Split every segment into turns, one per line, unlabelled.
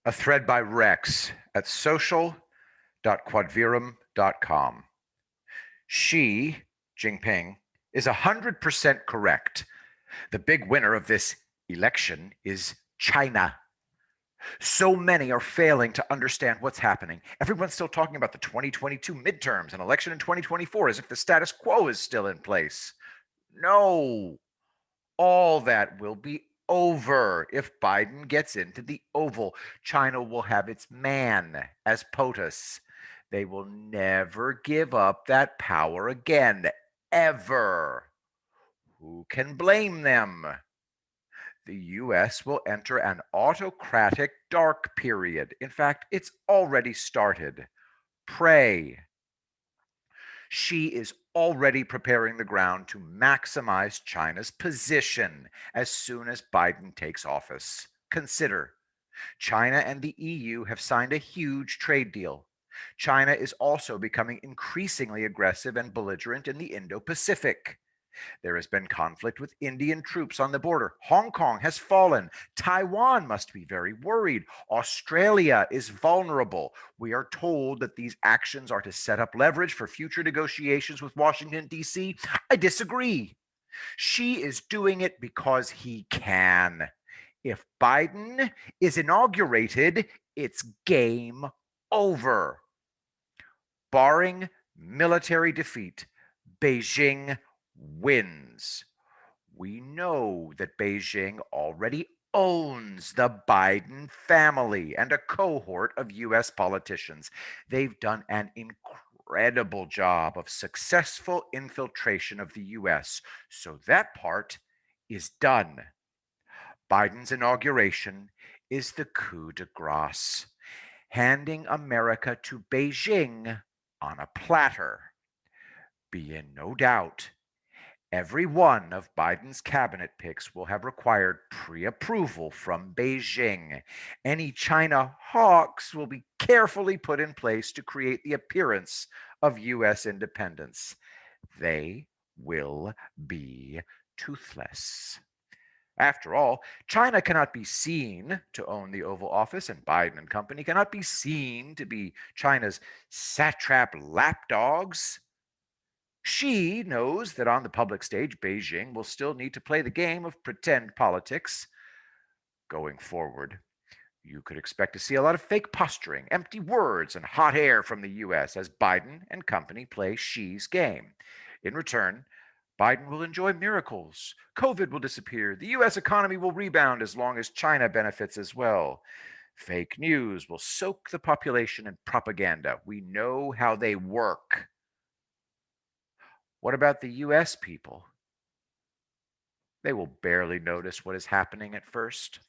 A thread by Rex at social.quadvirum.com. Xi Jinping is 100% correct. The big winner of this election is China. So many are failing to understand what's happening. Everyone's still talking about the 2022 midterms and election in 2024 as if the status quo is still in place. No, all that will be over if Biden gets into the Oval. China will have its man as POTUS. They will never give up that power again, ever. Who can blame them? The US will enter an autocratic dark period. In fact, it's already started. Pray. Xi is already preparing the ground to maximize China's position as soon as Biden takes office. Consider, China and the EU have signed a huge trade deal. China is also becoming increasingly aggressive and belligerent in the Indo-Pacific. There has been conflict with Indian troops on the border. Hong Kong has fallen. Taiwan must be very worried. Australia is vulnerable. We are told that these actions are to set up leverage for future negotiations with Washington, D.C. I disagree. Xi is doing it because he can. If Biden is inaugurated, it's game over. Barring military defeat, Beijing wins. We know that Beijing already owns the Biden family and a cohort of US politicians. They've done an incredible job of successful infiltration of the US, so that part is done. Biden's inauguration is the coup de grace, handing America to Beijing on a platter. Be in no doubt, every one of Biden's cabinet picks will have required pre-approval from Beijing. Any China hawks will be carefully put in place to create the appearance of US independence. They will be toothless. After all, China cannot be seen to own the Oval Office, and Biden and company cannot be seen to be China's satrap lapdogs. Xi knows that on the public stage, Beijing will still need to play the game of pretend politics. Going forward, you could expect to see a lot of fake posturing, empty words, and hot air from the US as Biden and company play Xi's game. In return, Biden will enjoy miracles. COVID will disappear. The US economy will rebound as long as China benefits as well. Fake news will soak the population in propaganda. We know how they work. What about the US people? They will barely notice what is happening at first.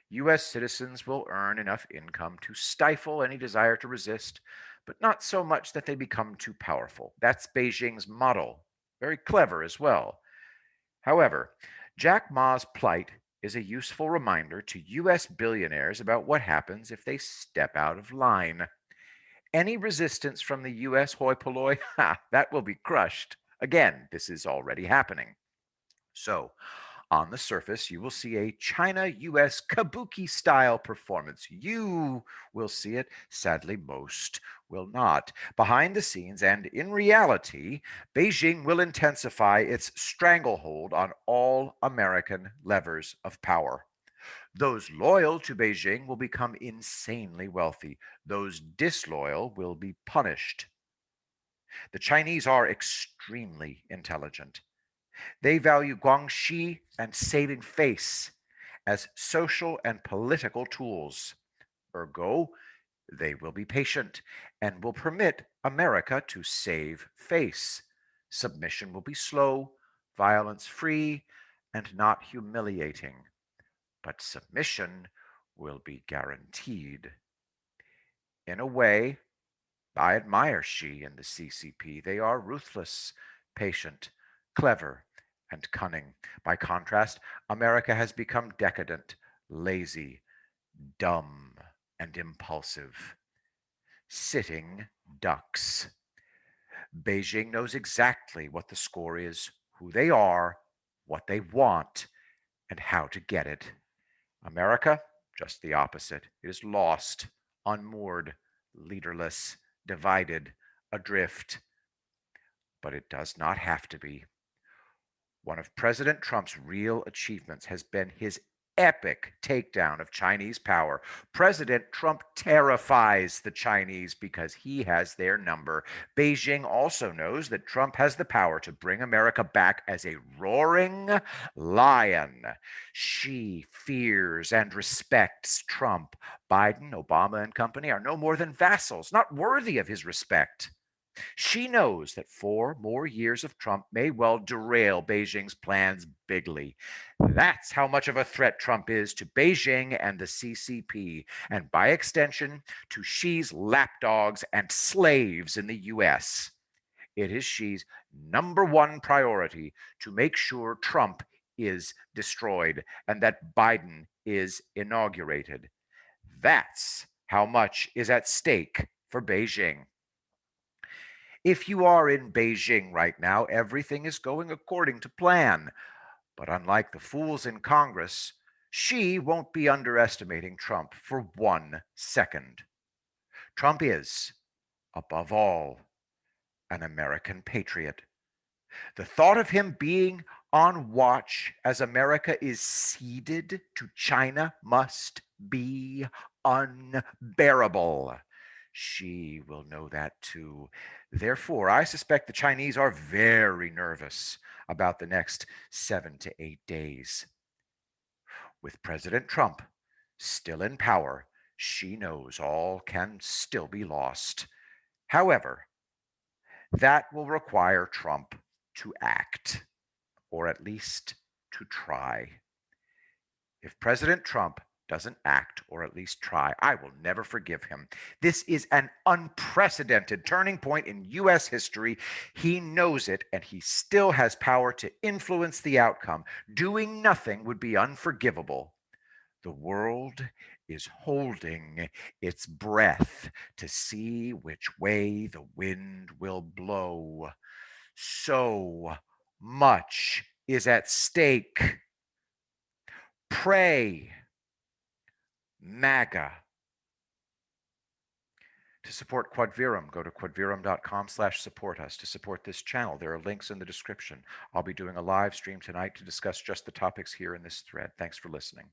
US citizens will earn enough income to stifle any desire to resist, but not so much that they become too powerful. That's Beijing's model. Very clever as well. However, Jack Ma's plight is a useful reminder to US billionaires about what happens if they step out of line. Any resistance from the US hoi polloi, that will be crushed. Again, this is already happening. So, on the surface, you will see a China US kabuki style performance. You will see it. Sadly, most will not. Behind the scenes and in reality, Beijing will intensify its stranglehold on all American levers of power. Those loyal to Beijing will become insanely wealthy. Those disloyal will be punished. The Chinese are extremely intelligent. They value guanxi and saving face as social and political tools. Ergo, they will be patient and will permit America to save face. Submission will be slow, violence free, and not humiliating. But submission will be guaranteed. In a way, I admire Xi and the CCP. They are ruthless, patient, clever, and cunning. By contrast, America has become decadent, lazy, dumb, and impulsive. Sitting ducks. Beijing knows exactly what the score is, who they are, what they want, and how to get it. America, Just the opposite. It is lost, unmoored, leaderless, divided, adrift. But it does not have to be. One of President Trump's real achievements has been his epic takedown of Chinese power. President Trump terrifies the Chinese because he has their number. Beijing also knows that Trump has the power to bring America back as a roaring lion. She fears and respects Trump. Biden, Obama, and company are no more than vassals, not worthy of his respect. She knows that 4 more years of Trump may well derail Beijing's plans bigly. That's how much of a threat Trump is to Beijing and the CCP, and by extension, to Xi's lapdogs and slaves in the US. It is Xi's #1 priority to make sure Trump is destroyed and that Biden is inaugurated. That's how much is at stake for Beijing. If you are in Beijing right now, everything is going according to plan. But unlike the fools in Congress, Xi won't be underestimating Trump for 1 second. Trump is, above all, an American patriot. The thought of him being on watch as America is ceded to China must be unbearable. She will know that too. Therefore, I suspect the Chinese are very nervous about the next 7 to 8 days. With President Trump still in power, she knows all can still be lost. However, that will require Trump to act, or at least to try. If President Trump doesn't act or at least try, I will never forgive him. This is an unprecedented turning point in US history. He knows it, and he still has power to influence the outcome. Doing nothing would be unforgivable. The world is holding its breath to see which way the wind will blow. So much is at stake. Pray, MAGA. To support Quadvirum, go to quadvirum.com/support us. To support this channel, there are links in the description. I'll be doing a live stream tonight to discuss just the topics here in this thread. Thanks for listening.